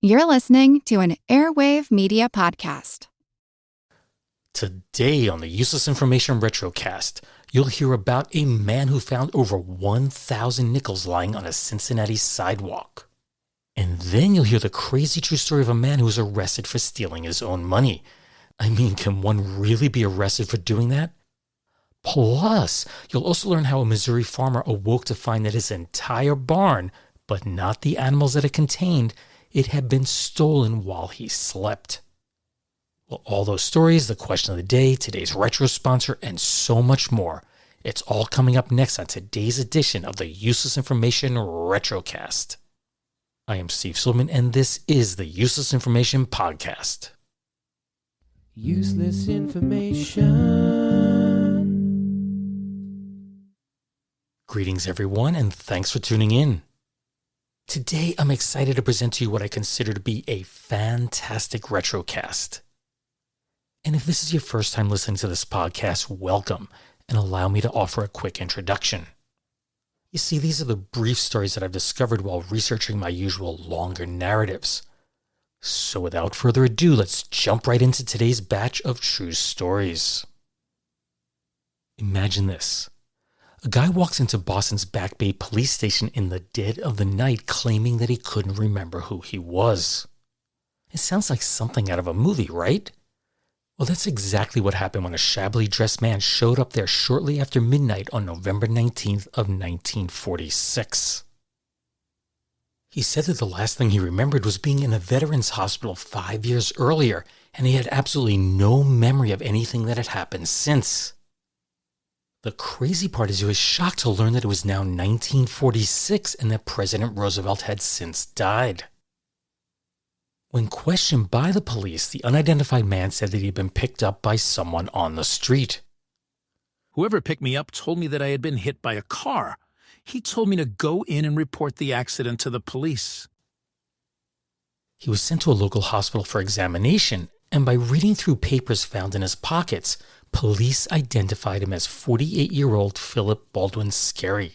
You're listening to an Airwave Media Podcast. Today on the Useless Information Retrocast, you'll hear about a man who found over 1,000 nickels lying on a Cincinnati sidewalk. And then you'll hear the crazy true story of a man who was arrested for stealing his own money. I mean, can one really be arrested for doing that? Plus, you'll also learn how a Missouri farmer awoke to find that his entire barn, but not the animals that it contained, it had been stolen while he slept. Well, all those stories, the question of the day, today's retro sponsor, and so much more. It's all coming up next on today's edition of the Useless Information Retrocast. I am Steve Silverman, and this is the Useless Information Podcast. Useless information. Greetings, everyone, and thanks for tuning in. Today, I'm excited to present to you what I consider to be a fantastic retrocast. And if this is your first time listening to this podcast, welcome, and allow me to offer a quick introduction. You see, these are the brief stories that I've discovered while researching my usual longer narratives. So without further ado, let's jump right into today's batch of true stories. Imagine this. A guy walks into Boston's Back Bay police station in the dead of the night claiming that he couldn't remember who he was. It sounds like something out of a movie, right? Well, that's exactly what happened when a shabbily dressed man showed up there shortly after midnight on November 19th of 1946. He said that the last thing he remembered was being in a veterans hospital 5 years earlier, and he had absolutely no memory of anything that had happened since. The crazy part is he was shocked to learn that it was now 1946 and that President Roosevelt had since died. When questioned by the police, the unidentified man said that he had been picked up by someone on the street. Whoever picked me up told me that I had been hit by a car. He told me to go in and report the accident to the police. He was sent to a local hospital for examination, and by reading through papers found in his pockets, police identified him as 48-year-old Philip Baldwin Scarry.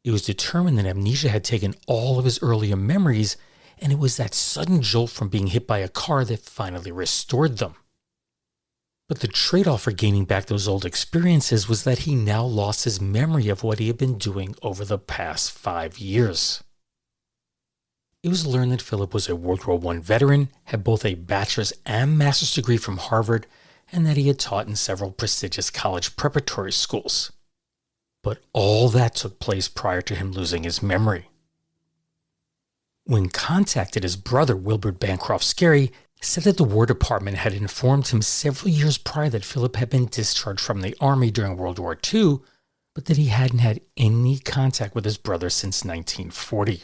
It was determined that amnesia had taken all of his earlier memories, and it was that sudden jolt from being hit by a car that finally restored them. But the trade-off for gaining back those old experiences was that he now lost his memory of what he had been doing over the past 5 years. It was learned that Philip was a World War I veteran, had both a bachelor's and master's degree from Harvard, and that he had taught in several prestigious college preparatory schools. But all that took place prior to him losing his memory. When contacted, his brother, Wilbert Bancroft Scarry, said that the War Department had informed him several years prior that Philip had been discharged from the Army during World War II, but that he hadn't had any contact with his brother since 1940.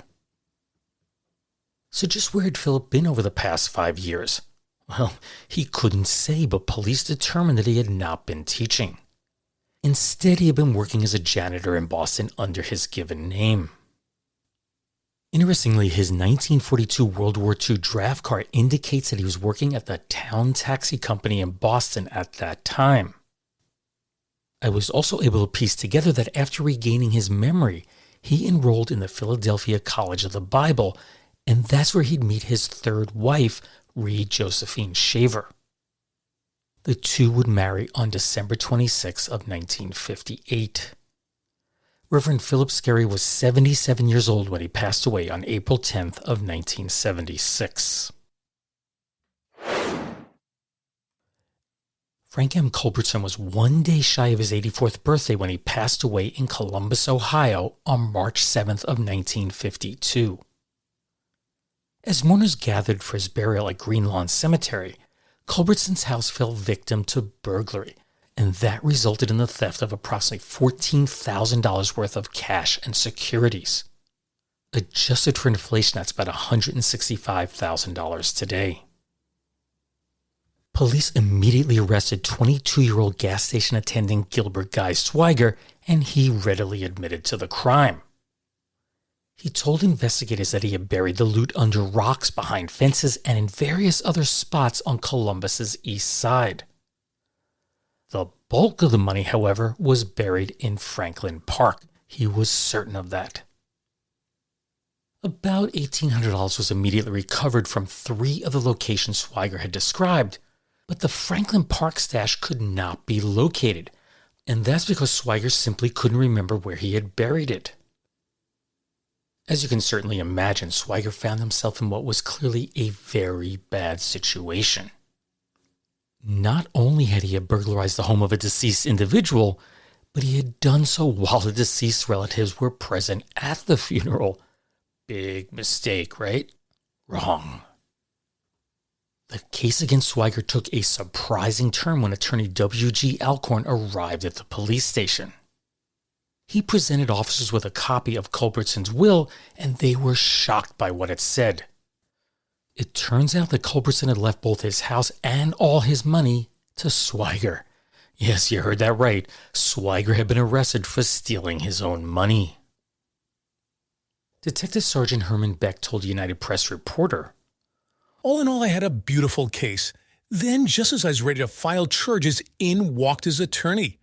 So just where had Philip been over the past 5 years? Well, he couldn't say, but police determined that he had not been teaching. Instead, he had been working as a janitor in Boston under his given name. Interestingly, his 1942 World War II draft card indicates that he was working at the Town Taxi Company in Boston at that time. I was also able to piece together that after regaining his memory, he enrolled in the Philadelphia College of the Bible, and that's where he'd meet his third wife, Reed Josephine Shaver. The two would marry on December 26 of 1958. Reverend Philip Scarry was 77 years old when he passed away on April 10th of 1976. Frank M. Culbertson was 1 day shy of his 84th birthday when he passed away in Columbus, Ohio on March 7th of 1952. As mourners gathered for his burial at Green Lawn Cemetery, Culbertson's house fell victim to burglary, and that resulted in the theft of approximately $14,000 worth of cash and securities. Adjusted for inflation, that's about $165,000 today. Police immediately arrested 22-year-old gas station attendant Gilbert Guy Swiger, and he readily admitted to the crime. He told investigators that he had buried the loot under rocks, behind fences, and in various other spots on Columbus's east side. The bulk of the money, however, was buried in Franklin Park. He was certain of that. About $1,800 was immediately recovered from 3 of the locations Swigert had described, but the Franklin Park stash could not be located, and that's because Swigert simply couldn't remember where he had buried it. As you can certainly imagine, Swigert found himself in what was clearly a very bad situation. Not only had he burglarized the home of a deceased individual, but he had done so while the deceased relatives were present at the funeral. Big mistake, right? Wrong. The case against Swigert took a surprising turn when attorney W.G. Alcorn arrived at the police station. He presented officers with a copy of Culbertson's will, and they were shocked by what it said. It turns out that Culbertson had left both his house and all his money to Swigert. Yes, you heard that right. Swigert had been arrested for stealing his own money. Detective Sergeant Herman Beck told United Press reporter, "All in all, I had a beautiful case. Then, just as I was ready to file charges, in walked his attorney.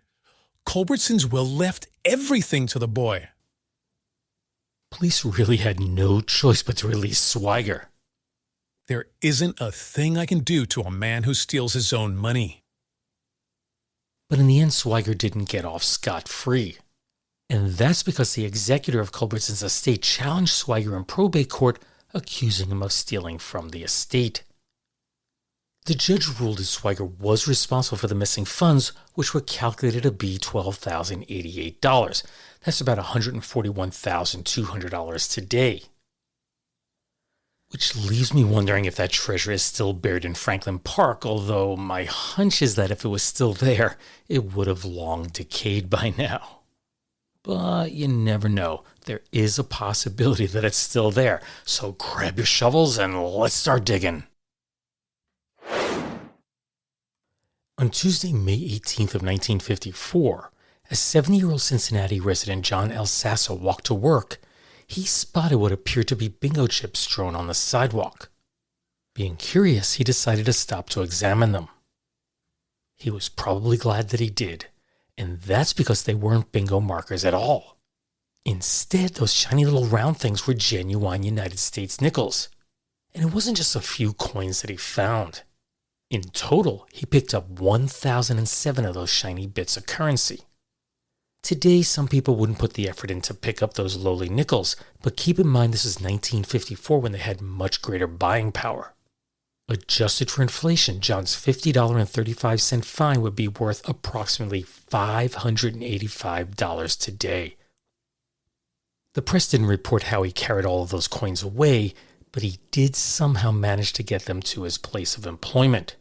Culbertson's will left everything to the boy." Police really had no choice but to release Swigert. "There isn't a thing I can do to a man who steals his own money." But in the end, Swigert didn't get off scot-free. And that's because the executor of Culbertson's estate challenged Swigert in probate court, accusing him of stealing from the estate. The judge ruled that Swigert was responsible for the missing funds, which were calculated to be $12,088. That's about $141,200 today. Which leaves me wondering if that treasure is still buried in Franklin Park, although my hunch is that if it was still there, it would have long decayed by now. But you never know. There is a possibility that it's still there. So grab your shovels and let's start digging. On Tuesday, May 18th of 1954, as 70-year-old Cincinnati resident John L. Sasso walked to work, he spotted what appeared to be bingo chips strewn on the sidewalk. Being curious, he decided to stop to examine them. He was probably glad that he did. And that's because they weren't bingo markers at all. Instead, those shiny little round things were genuine United States nickels. And it wasn't just a few coins that he found. In total, he picked up 1,007 of those shiny bits of currency. Today, some people wouldn't put the effort in to pick up those lowly nickels, but keep in mind this is 1954 when they had much greater buying power. Adjusted for inflation, John's $50.35 fine would be worth approximately $585 today. The press didn't report how he carried all of those coins away, but he did somehow manage to get them to his place of employment.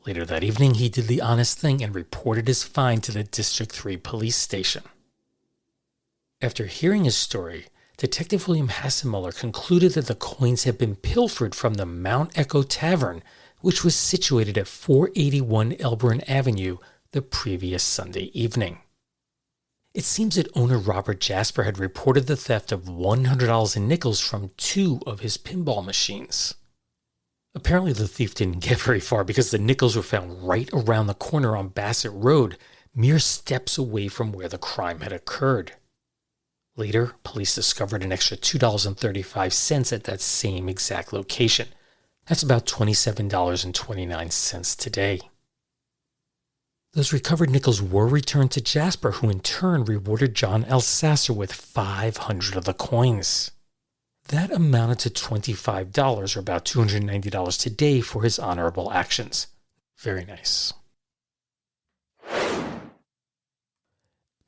Later that evening, he did the honest thing and reported his find to the District 3 police station. After hearing his story, Detective William Hassenmuller concluded that the coins had been pilfered from the Mount Echo Tavern, which was situated at 481 Elburn Avenue the previous Sunday evening. It seems that owner Robert Jasper had reported the theft of $100 in nickels from 2 of his pinball machines. Apparently the thief didn't get very far because the nickels were found right around the corner on Bassett Road, mere steps away from where the crime had occurred. Later, police discovered an extra $2.35 at that same exact location. That's about $27.29 today. Those recovered nickels were returned to Jasper, who in turn rewarded John L. Sasser with 500 of the coins. That amounted to $25, or about $290 today, for his honorable actions. Very nice.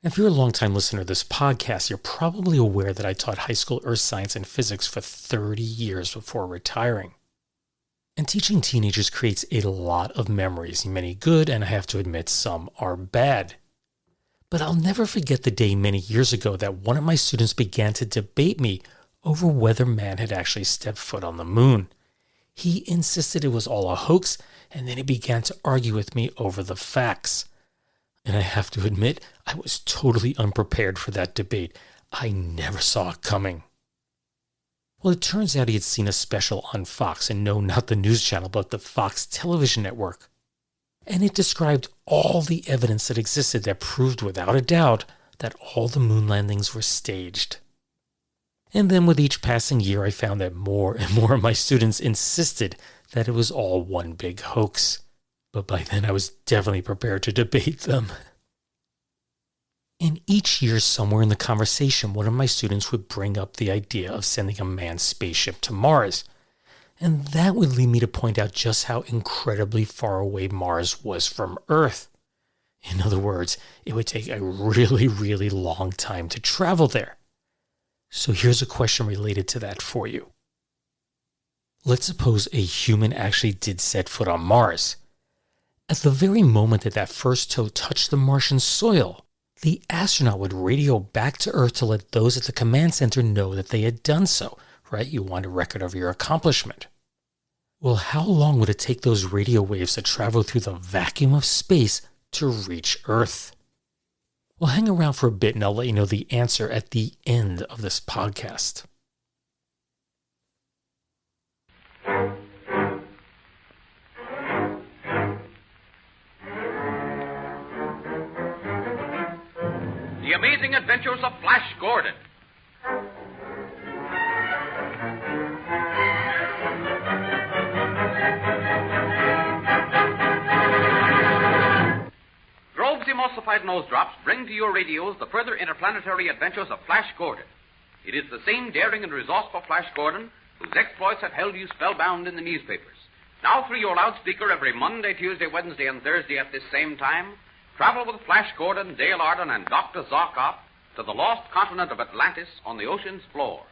If you're a longtime listener to this podcast, you're probably aware that I taught high school earth science and physics for 30 years before retiring. And teaching teenagers creates a lot of memories, many good, and I have to admit some are bad. But I'll never forget the day many years ago that one of my students began to debate me over whether man had actually stepped foot on the moon. He insisted it was all a hoax, and then he began to argue with me over the facts. And I have to admit, I was totally unprepared for that debate. I never saw it coming. Well, it turns out he had seen a special on Fox, and no, not the news channel, but the Fox television network. And it described all the evidence that existed that proved without a doubt that all the moon landings were staged. And then with each passing year, I found that more and more of my students insisted that it was all one big hoax. But by then I was definitely prepared to debate them. And each year, somewhere in the conversation, one of my students would bring up the idea of sending a manned spaceship to Mars. And that would lead me to point out just how incredibly far away Mars was from Earth. In other words, it would take a really, really long time to travel there. So here's a question related to that for you. Let's suppose a human actually did set foot on Mars. At the very moment that that first toe touched the Martian soil, the astronaut would radio back to Earth to let those at the command center know that they had done so, right? You want a record of your accomplishment. Well, how long would it take those radio waves to travel through the vacuum of space to reach Earth? Well, hang around for a bit and I'll let you know the answer at the end of this podcast. The Amazing Adventures of Flash Gordon. Grove's Emulsified Nose Drops bring to your radios the further interplanetary adventures of Flash Gordon. It is the same daring and resourceful Flash Gordon whose exploits have held you spellbound in the newspapers. Now through your loudspeaker every Monday, Tuesday, Wednesday, and Thursday at this same time, travel with Flash Gordon, Dale Arden, and Dr. Zarkov to the lost continent of Atlantis on the ocean's floor.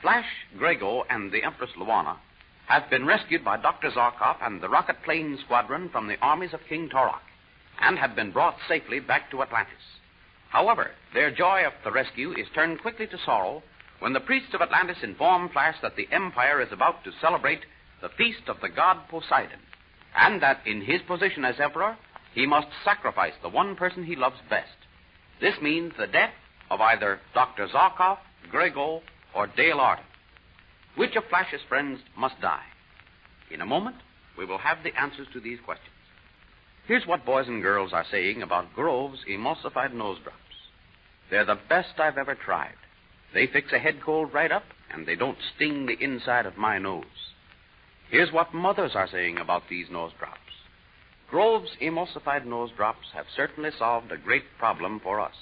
Flash, Grego, and the Empress Luana have been rescued by Dr. Zarkov and the rocket plane squadron from the armies of King Torok and have been brought safely back to Atlantis. However, their joy of the rescue is turned quickly to sorrow when the priests of Atlantis inform Flash that the Empire is about to celebrate the feast of the god Poseidon, and that in his position as emperor, he must sacrifice the one person he loves best. This means the death of either Dr. Zarkov, Grego, or Dale Arden. Which of Flash's friends must die? In a moment, we will have the answers to these questions. Here's what boys and girls are saying about Grove's Emulsified Nose Drops. They're the best I've ever tried. They fix a head cold right up, and they don't sting the inside of my nose. Here's what mothers are saying about these nose drops. Grove's Emulsified Nose Drops have certainly solved a great problem for us.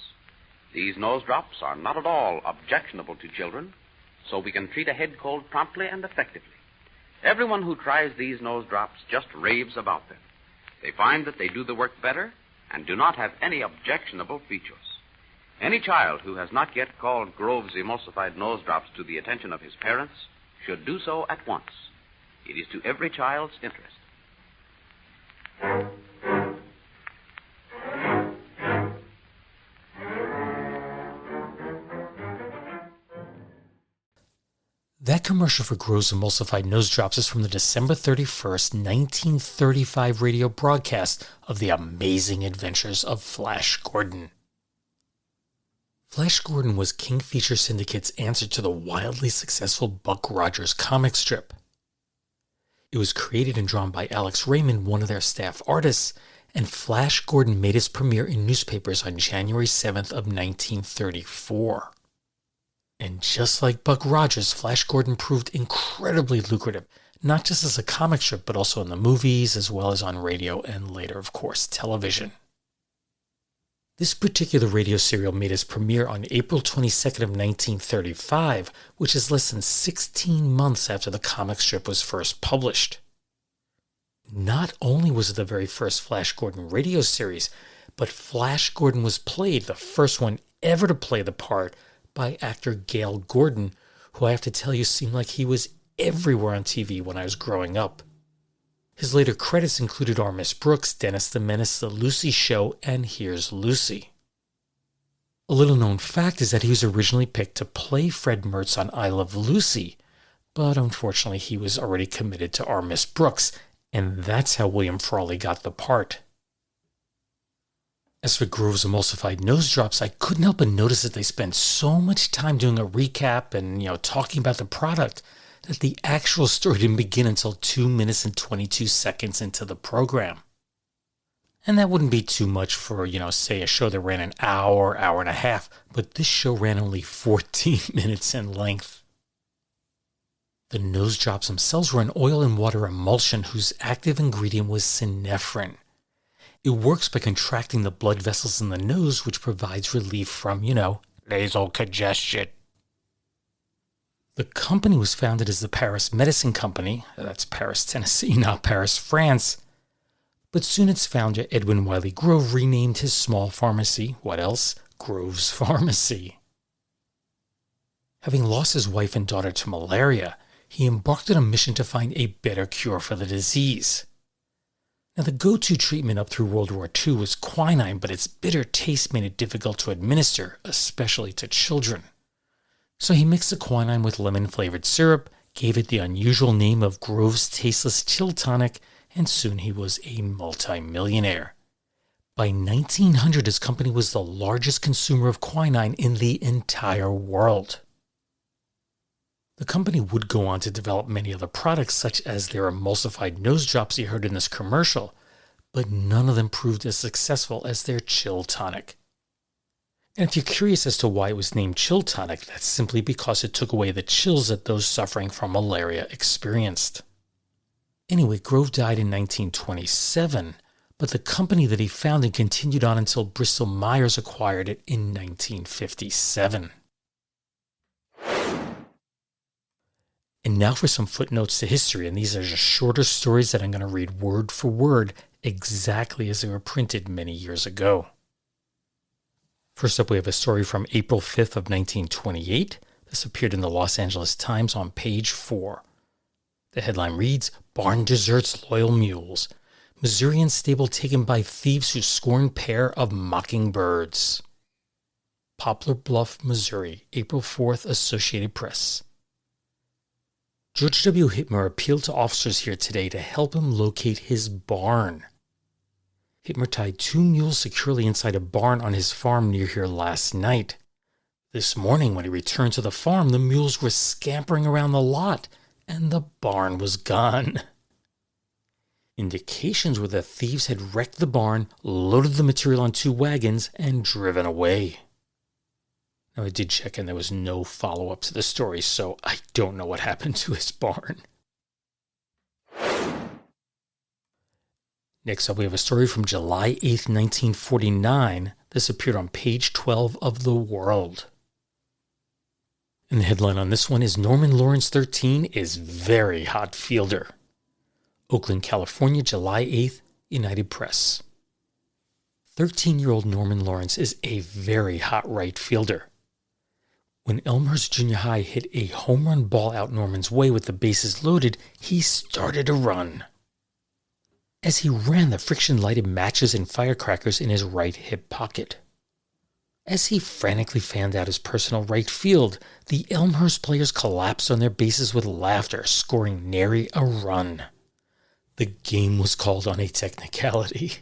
These nose drops are not at all objectionable to children, so we can treat a head cold promptly and effectively. Everyone who tries these nose drops just raves about them. They find that they do the work better and do not have any objectionable features. Any child who has not yet called Grove's Emulsified Nose Drops to the attention of his parents should do so at once. It is to every child's interest. That commercial for Grove's Emulsified Nose Drops is from the December 31st, 1935 radio broadcast of The Amazing Adventures of Flash Gordon. Flash Gordon was King Feature Syndicate's answer to the wildly successful Buck Rogers comic strip. It was created and drawn by Alex Raymond, one of their staff artists, and Flash Gordon made its premiere in newspapers on January 7th of 1934. And just like Buck Rogers, Flash Gordon proved incredibly lucrative, not just as a comic strip, but also in the movies, as well as on radio and later, of course, television. This particular radio serial made its premiere on April 22nd of 1935, which is less than 16 months after the comic strip was first published. Not only was it the very first Flash Gordon radio series, but Flash Gordon was played, the first one ever to play the part, by actor Gale Gordon, who I have to tell you seemed like he was everywhere on TV when I was growing up. His later credits included Our Miss Brooks, Dennis the Menace, The Lucy Show, and Here's Lucy. A little known fact is that he was originally picked to play Fred Mertz on I Love Lucy, but unfortunately he was already committed to Our Miss Brooks, and that's how William Frawley got the part. As for Grove's Emulsified Nose Drops, I couldn't help but notice that they spent so much time doing a recap and, talking about the product that the actual story didn't begin until 2 minutes and 22 seconds into the program. And that wouldn't be too much for, say a show that ran an hour, hour and a half, but this show ran only 14 minutes in length. The nose drops themselves were an oil and water emulsion whose active ingredient was synephrine. It works by contracting the blood vessels in the nose, which provides relief from, nasal congestion. The company was founded as the Paris Medicine Company. That's Paris, Tennessee, not Paris, France. But soon its founder, Edwin Wiley Grove, renamed his small pharmacy, what else? Grove's Pharmacy. Having lost his wife and daughter to malaria, he embarked on a mission to find a better cure for the disease. Now, the go-to treatment up through World War II was quinine, but its bitter taste made it difficult to administer, especially to children. So he mixed the quinine with lemon-flavored syrup, gave it the unusual name of Grove's Tasteless Chill Tonic, and soon he was a multi-millionaire. By 1900, his company was the largest consumer of quinine in the entire world. The company would go on to develop many other products, such as their emulsified nose drops you heard in this commercial, but none of them proved as successful as their Chill Tonic. And if you're curious as to why it was named Chill Tonic, that's simply because it took away the chills that those suffering from malaria experienced. Anyway, Grove died in 1927, but the company that he founded continued on until Bristol Myers acquired it in 1957. And now for some footnotes to history, and these are just shorter stories that I'm going to read word for word exactly as they were printed many years ago. First up, we have a story from April 5th of 1928. This appeared in the Los Angeles Times on page 4. The headline reads, "Barn Deserts Loyal Mules. Missourian Stable Taken by Thieves Who Scorn Pair of Mockingbirds." Poplar Bluff, Missouri, April 4th, Associated Press. George W. Hitmer appealed to officers here today to help him locate his barn. Hitmer tied 2 mules securely inside a barn on his farm near here last night. This morning, when he returned to the farm, the mules were scampering around the lot, and the barn was gone. Indications were that thieves had wrecked the barn, loaded the material on 2 wagons, and driven away. Now, I did check and there was no follow-up to the story, so I don't know what happened to his barn. Next up, we have a story from July 8th, 1949. This appeared on page 12 of The World. And the headline on this one is Norman Lawrence 13 is very hot fielder. Oakland, California, July 8th, United Press. 13-year-old Norman Lawrence is a very hot right fielder. When Elmhurst Junior High hit a home run ball out Norman's way with the bases loaded, he started to run. As he ran, the friction lighted matches and firecrackers in his right hip pocket. As he frantically fanned out his personal right field, the Elmhurst players collapsed on their bases with laughter, scoring nary a run. The game was called on a technicality.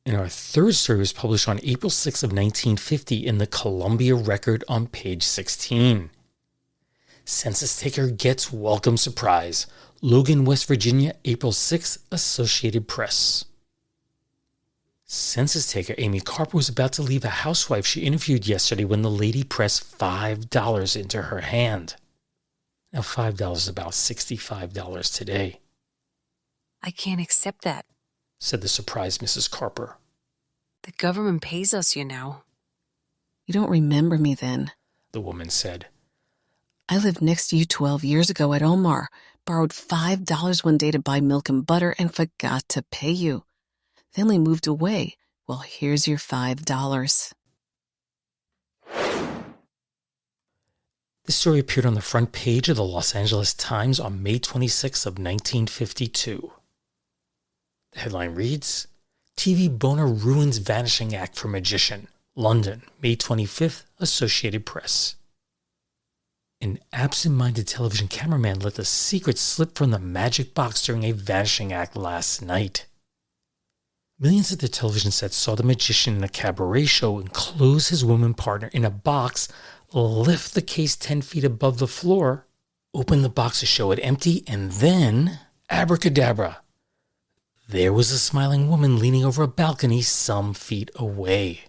And our third story was published on April 6 of 1950 in the Columbia Record on page 16. Census taker gets welcome surprise. Logan, West Virginia, April 6, Associated Press. Census taker Amy Carper was about to leave a housewife she interviewed yesterday when the lady pressed $5 into her hand. Now, $5 is about $65 today. "I can't accept that," said the surprised Mrs. Carper. "The government pays us, you know." "You don't remember me then," the woman said. "I lived next to you 12 years ago at Omar, borrowed $5 one day to buy milk and butter, and forgot to pay you. Then we moved away. Well, here's your $5. This story appeared on the front page of the Los Angeles Times on May 26 of 1952. The headline reads, TV boner ruins vanishing act for magician. London, May 25th, Associated Press. An absent-minded television cameraman let the secret slip from the magic box during a vanishing act last night. Millions at the television set saw the magician in a cabaret show enclose his woman partner in a box, lift the case 10 feet above the floor, open the box to show it empty, and then, abracadabra, there was a smiling woman leaning over a balcony some feet away.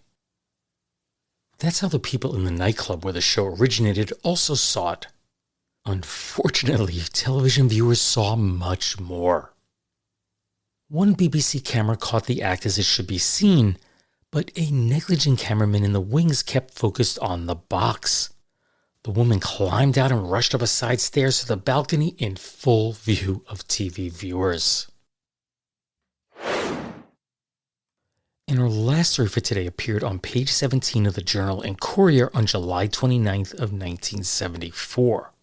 That's how the people in the nightclub where the show originated also saw it. Unfortunately, television viewers saw much more. One BBC camera caught the act as it should be seen, but a negligent cameraman in the wings kept focused on the box. The woman climbed out and rushed up a side stairs to the balcony in full view of TV viewers. And our last story for today appeared on page 17 of the Journal and Courier on July 29th of 1974.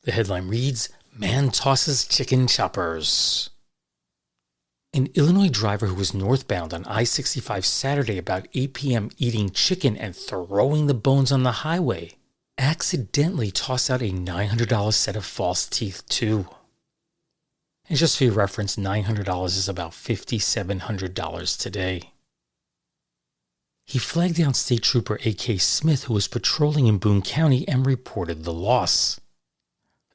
The headline reads, "Man tosses chicken choppers." An Illinois driver who was northbound on I-65 Saturday about 8 p.m. eating chicken and throwing the bones on the highway accidentally tossed out a $900 set of false teeth too. And just for your reference, $900 is about $5,700 today. He flagged down State Trooper A.K. Smith, who was patrolling in Boone County, and reported the loss.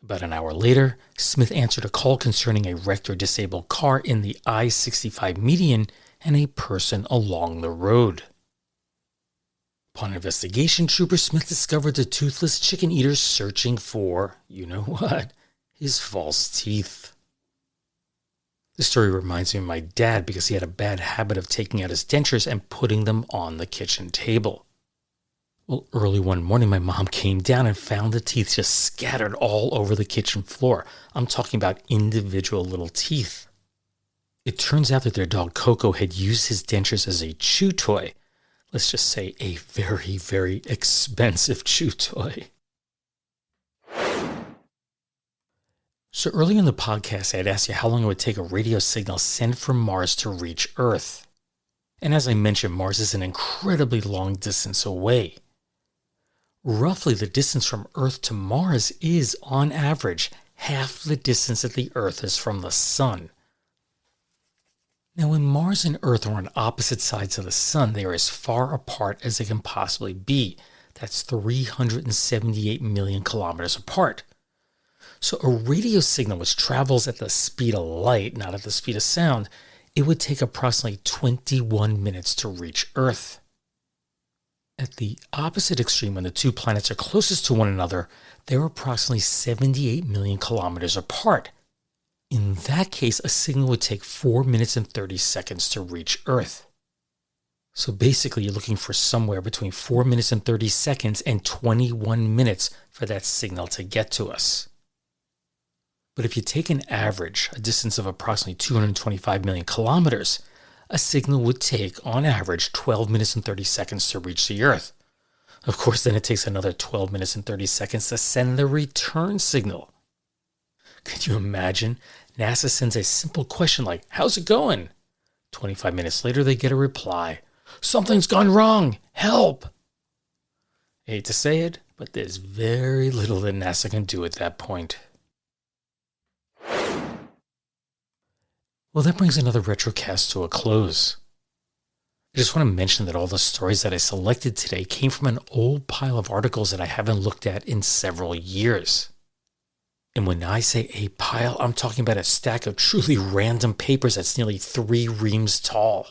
About an hour later, Smith answered a call concerning a wrecked or disabled car in the I-65 median and a person along the road. Upon investigation, Trooper Smith discovered the toothless chicken eater searching for, you know what, his false teeth. This story reminds me of my dad because he had a bad habit of taking out his dentures and putting them on the kitchen table. Well, early one morning, my mom came down and found the teeth just scattered all over the kitchen floor. I'm talking about individual little teeth. It turns out that their dog Coco had used his dentures as a chew toy. Let's just say a very, very expensive chew toy. So earlier in the podcast, I had asked you how long it would take a radio signal sent from Mars to reach Earth. And as I mentioned, Mars is an incredibly long distance away. Roughly, the distance from Earth to Mars is, on average, half the distance that the Earth is from the Sun. Now, when Mars and Earth are on opposite sides of the Sun, they are as far apart as they can possibly be. That's 378 million kilometers apart. So a radio signal which travels at the speed of light, not at the speed of sound, it would take approximately 21 minutes to reach Earth. At the opposite extreme, when the two planets are closest to one another, they're approximately 78 million kilometers apart. In that case, a signal would take 4 minutes and 30 seconds to reach Earth. So basically, you're looking for somewhere between 4 minutes and 30 seconds and 21 minutes for that signal to get to us. But if you take an average, a distance of approximately 225 million kilometers, a signal would take, on average, 12 minutes and 30 seconds to reach the Earth. Of course, then it takes another 12 minutes and 30 seconds to send the return signal. Could you imagine? NASA sends a simple question like, "How's it going?" 25 minutes later, they get a reply, "Something's gone wrong! Help!" I hate to say it, but there's very little that NASA can do at that point. Well, that brings another Retrocast to a close. I just want to mention that all the stories that I selected today came from an old pile of articles that I haven't looked at in several years. And when I say a pile, I'm talking about a stack of truly random papers that's nearly 3 reams tall.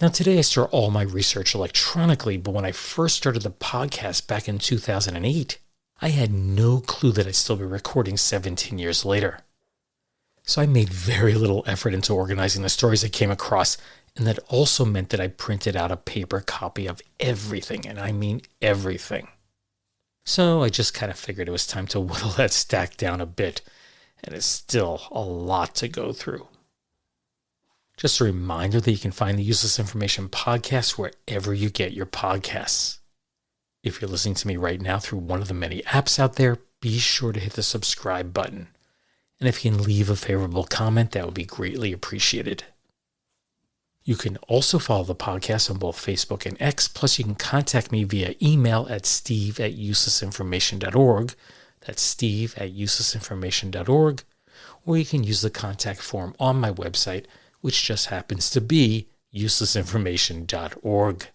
Now, today I store all my research electronically, but when I first started the podcast back in 2008, I had no clue that I'd still be recording 17 years later. So I made very little effort into organizing the stories I came across, and that also meant that I printed out a paper copy of everything, and I mean everything. So I just kind of figured it was time to whittle that stack down a bit, and it's still a lot to go through. Just a reminder that you can find the Useless Information Podcast wherever you get your podcasts. If you're listening to me right now through one of the many apps out there, be sure to hit the subscribe button. And if you can leave a favorable comment, that would be greatly appreciated. You can also follow the podcast on both Facebook and X, plus you can contact me via email at steve@uselessinformation.org. That's steve@uselessinformation.org. Or you can use the contact form on my website, which just happens to be uselessinformation.org.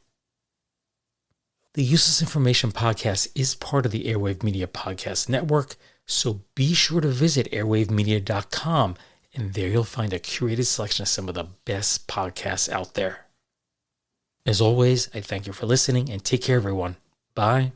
The Useless Information Podcast is part of the Airwave Media Podcast Network, so be sure to visit airwavemedia.com and there you'll find a curated selection of some of the best podcasts out there. As always, I thank you for listening and take care, everyone. Bye.